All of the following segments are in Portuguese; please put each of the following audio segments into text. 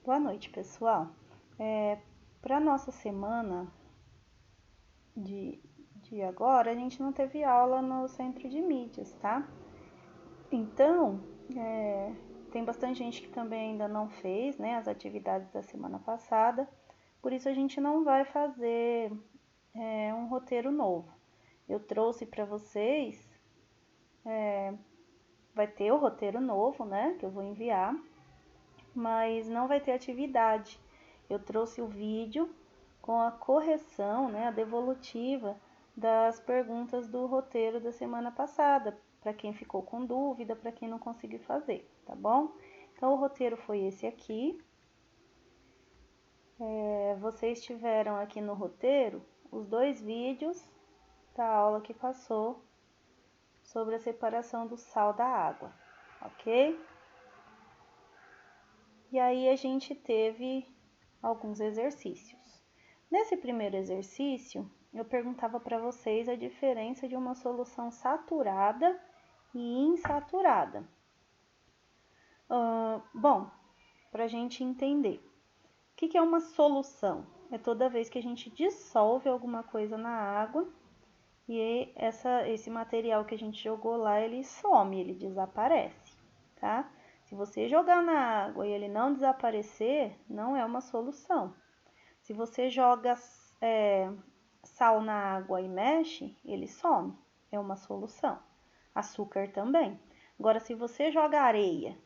Boa noite, pessoal. Para nossa semana de agora, a gente não teve aula no centro de mídias, tá? Então, tem bastante gente que também ainda não fez, né, as atividades da semana passada, por isso a gente não vai fazer um roteiro novo. Eu trouxe para vocês, vai ter o roteiro novo, né, que eu vou enviar, mas não vai ter atividade. Eu trouxe o vídeo com a correção, né, a devolutiva das perguntas do roteiro da semana passada, para quem ficou com dúvida, para quem não conseguiu fazer, tá bom? Então, o roteiro foi esse aqui. Vocês tiveram aqui no roteiro os 2 vídeos da aula que passou sobre a separação do sal da água, ok? E aí a gente teve alguns exercícios. Nesse primeiro exercício, eu perguntava para vocês a diferença de uma solução saturada e insaturada. Bom, para a gente entender, o que é uma solução? É toda vez que a gente dissolve alguma coisa na água e esse material que a gente jogou lá, ele some, ele desaparece, tá? Se você jogar na água e ele não desaparecer, não é uma solução. Se você joga sal na água e mexe, ele some, é uma solução. Açúcar também. Agora, se você joga areia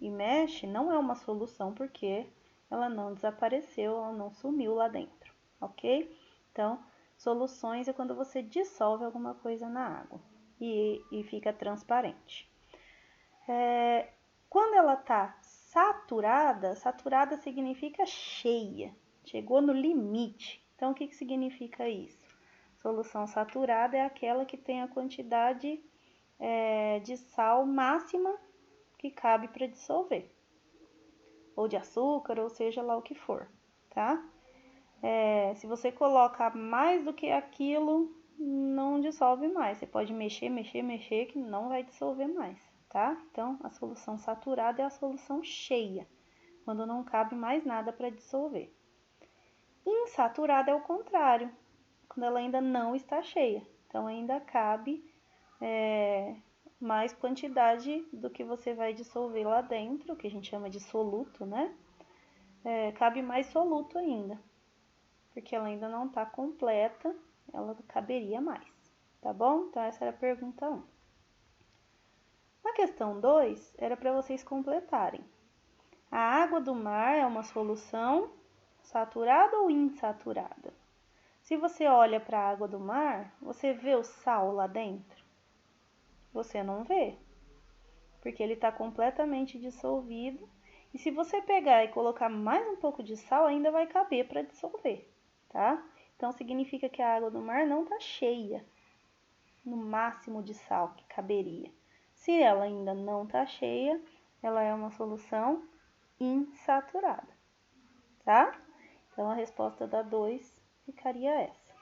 e mexe, não é uma solução porque ela não desapareceu, ela não sumiu lá dentro, ok? Então, soluções é quando você dissolve alguma coisa na água e fica transparente. Quando ela está saturada, saturada significa cheia, chegou no limite. Então, o que significa isso? Solução saturada é aquela que tem a quantidade de sal máxima que cabe para dissolver, ou de açúcar, ou seja lá o que for, tá? Se você coloca mais do que aquilo, não dissolve mais. Você pode mexer, que não vai dissolver mais, tá? Então, a solução saturada é a solução cheia, quando não cabe mais nada para dissolver. Insaturada é o contrário, quando ela ainda não está cheia. Então, ainda cabe mais quantidade do que você vai dissolver lá dentro, que a gente chama de soluto, né? Cabe mais soluto ainda, porque ela ainda não está completa, ela caberia mais, tá bom? Então, essa era a pergunta 1. Na questão 2, era para vocês completarem. A água do mar é uma solução saturada ou insaturada? Se você olha para a água do mar, você vê o sal lá dentro? Você não vê, porque ele está completamente dissolvido. E se você pegar e colocar mais um pouco de sal, ainda vai caber para dissolver, tá? Então, significa que a água do mar não está cheia, no máximo de sal que caberia. Se ela ainda não está cheia, ela é uma solução insaturada, tá? Então, a resposta da 2 ficaria essa.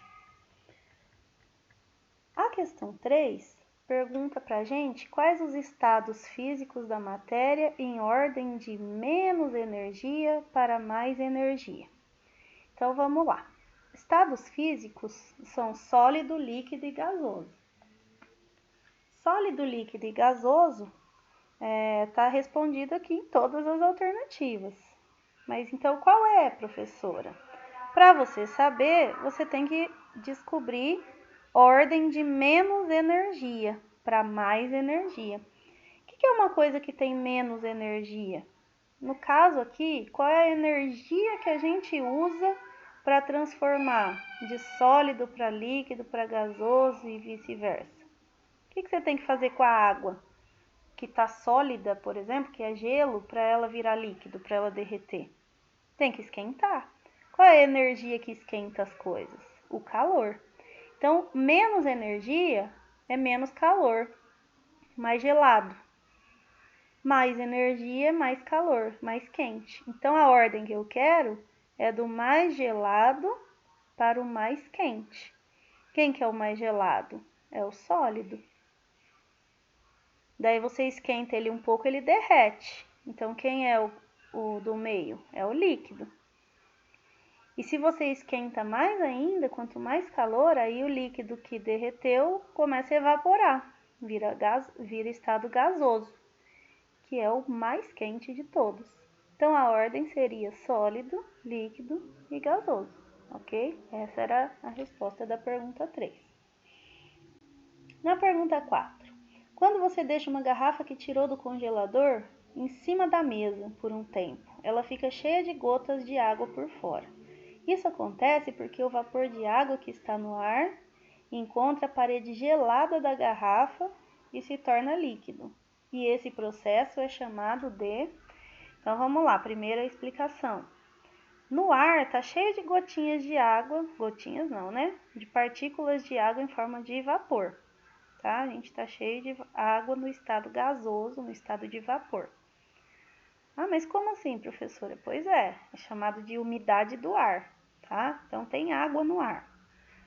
A questão 3 pergunta pra gente quais os estados físicos da matéria em ordem de menos energia para mais energia. Então, vamos lá. Estados físicos são sólido, líquido e gasoso. Sólido, líquido e gasoso está respondido aqui em todas as alternativas. Mas então, qual é, professora? Para você saber, você tem que descobrir ordem de menos energia para mais energia. O que é uma coisa que tem menos energia? No caso aqui, qual é a energia que a gente usa para transformar de sólido para líquido, para gasoso e vice-versa? O que você tem que fazer com a água que está sólida, por exemplo, que é gelo, para ela virar líquido, para ela derreter? Tem que esquentar. Qual é a energia que esquenta as coisas? O calor. Então, menos energia é menos calor, mais gelado. Mais energia, mais calor, mais quente. Então, a ordem que eu quero é do mais gelado para o mais quente. Quem que é o mais gelado? É o sólido. Daí você esquenta ele um pouco, ele derrete. Então, quem é o do meio? É o líquido. E se você esquenta mais ainda, quanto mais calor, aí o líquido que derreteu começa a evaporar, vira estado gasoso, que é o mais quente de todos. Então a ordem seria sólido, líquido e gasoso, ok? Essa era a resposta da pergunta 3. Na pergunta 4, quando você deixa uma garrafa que tirou do congelador em cima da mesa por um tempo, ela fica cheia de gotas de água por fora. Isso acontece porque o vapor de água que está no ar encontra a parede gelada da garrafa e se torna líquido. E esse processo é chamado de... Então vamos lá, primeira explicação. No ar está cheio de gotinhas de água, gotinhas não, né? De partículas de água em forma de vapor. Tá? A gente está cheio de água no estado gasoso, no estado de vapor. Ah, mas como assim, professora? Pois é chamado de umidade do ar, tá? Então tem água no ar.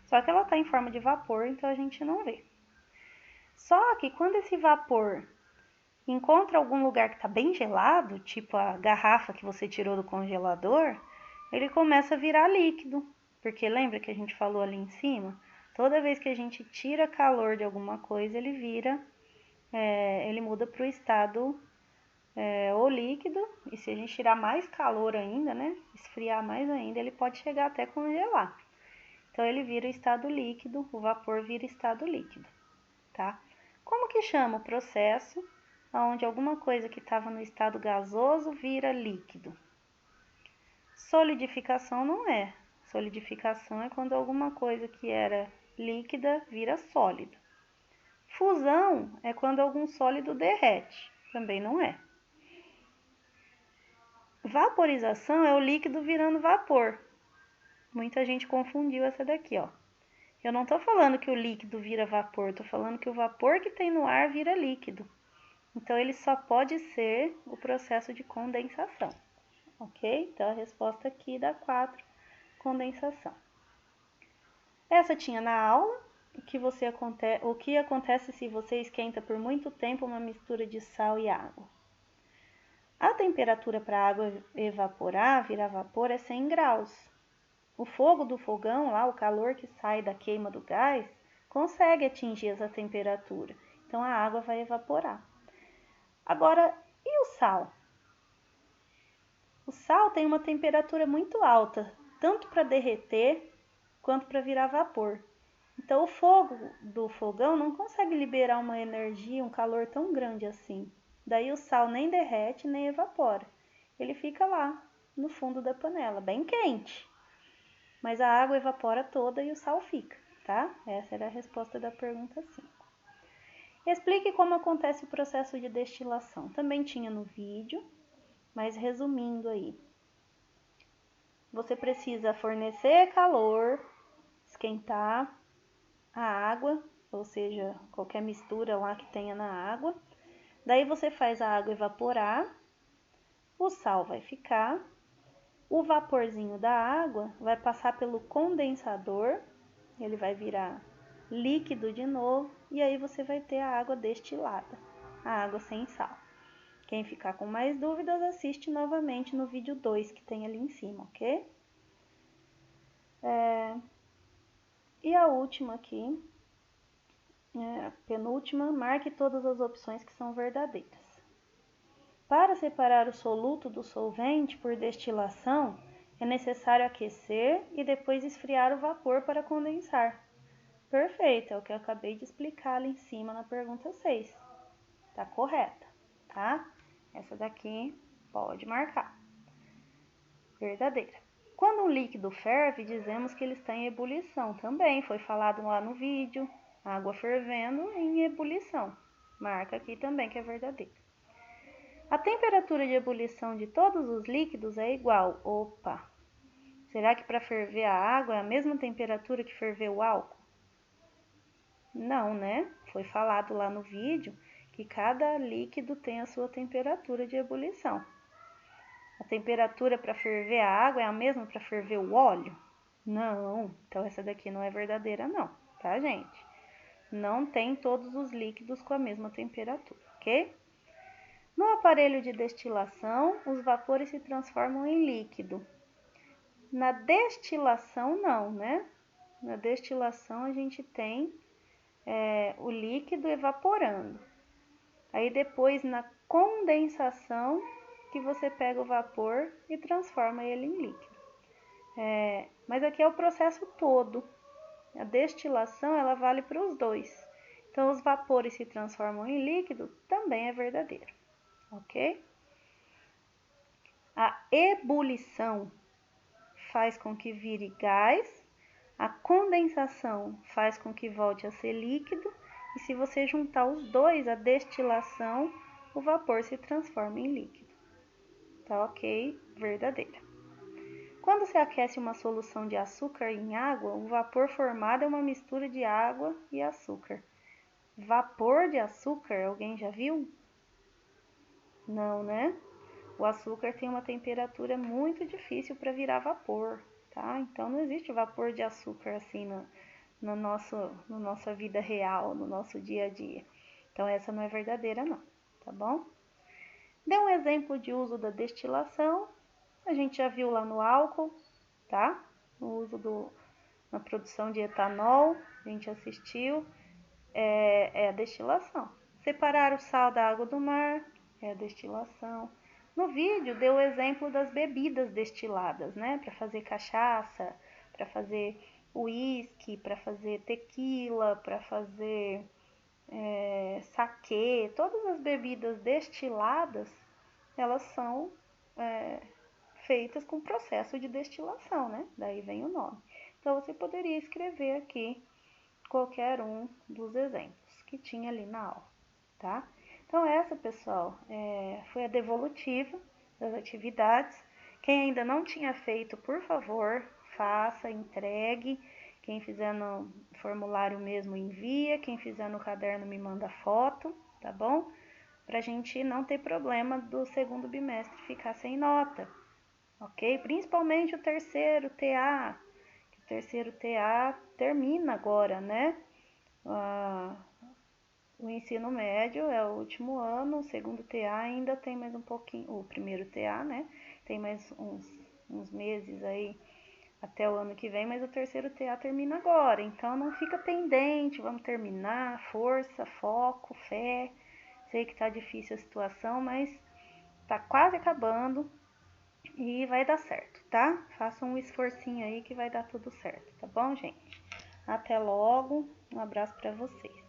Só que ela está em forma de vapor, então a gente não vê. Só que quando esse vapor encontra algum lugar que está bem gelado, tipo a garrafa que você tirou do congelador, ele começa a virar líquido. Porque lembra que a gente falou ali em cima? Toda vez que a gente tira calor de alguma coisa, ele ele muda para o estado ou líquido, e se a gente tirar mais calor ainda, né, esfriar mais ainda, ele pode chegar até congelar. Então ele vira estado líquido, o vapor vira estado líquido, tá? Como que chama o processo onde alguma coisa que estava no estado gasoso vira líquido? Solidificação não é. Solidificação é quando alguma coisa que era líquida vira sólido. Fusão é quando algum sólido derrete, também não é. Vaporização é o líquido virando vapor. Muita gente confundiu essa daqui, ó. Eu não tô falando que o líquido vira vapor, tô falando que o vapor que tem no ar vira líquido. Então ele só pode ser o processo de condensação, ok? Então a resposta aqui dá 4, condensação. Essa tinha na aula, o que acontece se você esquenta por muito tempo uma mistura de sal e água. A temperatura para a água evaporar, virar vapor, é 100 graus. O fogo do fogão, lá, o calor que sai da queima do gás, consegue atingir essa temperatura. Então a água vai evaporar. Agora, e o sal? O sal tem uma temperatura muito alta, tanto para derreter quanto para virar vapor. Então o fogo do fogão não consegue liberar uma energia, um calor tão grande assim. Daí o sal nem derrete, nem evapora. Ele fica lá, no fundo da panela, bem quente. Mas a água evapora toda e o sal fica, tá? Essa era a resposta da pergunta 5. Explique como acontece o processo de destilação. Também tinha no vídeo, mas resumindo aí. Você precisa fornecer calor, esquentar a água, ou seja, qualquer mistura lá que tenha na água. Daí você faz a água evaporar, o sal vai ficar, o vaporzinho da água vai passar pelo condensador, ele vai virar líquido de novo, e aí você vai ter a água destilada, a água sem sal. Quem ficar com mais dúvidas, assiste novamente no vídeo 2 que tem ali em cima, ok? E a última aqui, a penúltima, marque todas as opções que são verdadeiras. Para separar o soluto do solvente por destilação, é necessário aquecer e depois esfriar o vapor para condensar. Perfeito, é o que eu acabei de explicar ali em cima na pergunta 6. Tá correta, tá? Essa daqui pode marcar. Verdadeira. Quando um líquido ferve, dizemos que ele está em ebulição. Também foi falado lá no vídeo. Água fervendo em ebulição. Marca aqui também que é verdadeira. A temperatura de ebulição de todos os líquidos é igual. Opa! Será que para ferver a água é a mesma temperatura que ferver o álcool? Não, né? Foi falado lá no vídeo que cada líquido tem a sua temperatura de ebulição. A temperatura para ferver a água é a mesma para ferver o óleo? Não, então essa daqui não é verdadeira não, tá, gente? Não tem todos os líquidos com a mesma temperatura, ok? No aparelho de destilação, os vapores se transformam em líquido. Na destilação, não, né? Na destilação, a gente tem o líquido evaporando. Aí depois, na condensação, que você pega o vapor e transforma ele em líquido. Mas aqui é o processo todo. A destilação, ela vale para os dois. Então, os vapores se transformam em líquido, também é verdadeiro, ok? A ebulição faz com que vire gás, a condensação faz com que volte a ser líquido, e se você juntar os dois, a destilação, o vapor se transforma em líquido. Tá ok? Verdadeira. Quando se aquece uma solução de açúcar em água, o vapor formado é uma mistura de água e açúcar. Vapor de açúcar, alguém já viu? Não, né? O açúcar tem uma temperatura muito difícil para virar vapor, tá? Então não existe vapor de açúcar assim na nossa vida real, no nosso dia a dia. Então essa não é verdadeira não, tá bom? Dê um exemplo de uso da destilação. A gente já viu lá no álcool, tá? No uso na produção de etanol, a gente assistiu, é a destilação. Separar o sal da água do mar é a destilação. No vídeo deu o exemplo das bebidas destiladas, né? Para fazer cachaça, para fazer uísque, para fazer tequila, para fazer saquê. Todas as bebidas destiladas, elas são feitas com processo de destilação, né? Daí vem o nome. Então, você poderia escrever aqui qualquer um dos exemplos que tinha ali na aula, tá? Então, essa, pessoal, foi a devolutiva das atividades. Quem ainda não tinha feito, por favor, faça, entregue. Quem fizer no formulário mesmo, envia. Quem fizer no caderno, me manda foto, tá bom? Pra gente não ter problema do segundo bimestre ficar sem nota, ok? Principalmente o terceiro TA, que o terceiro TA termina agora, né? O ensino médio é o último ano, o segundo TA ainda tem mais um pouquinho, o primeiro TA, né? Tem mais uns meses aí até o ano que vem, mas o terceiro TA termina agora, então não fica pendente, vamos terminar, força, foco, fé. Sei que tá difícil a situação, mas tá quase acabando e vai dar certo, tá? Faça um esforcinho aí que vai dar tudo certo, tá bom, gente? Até logo, um abraço para vocês.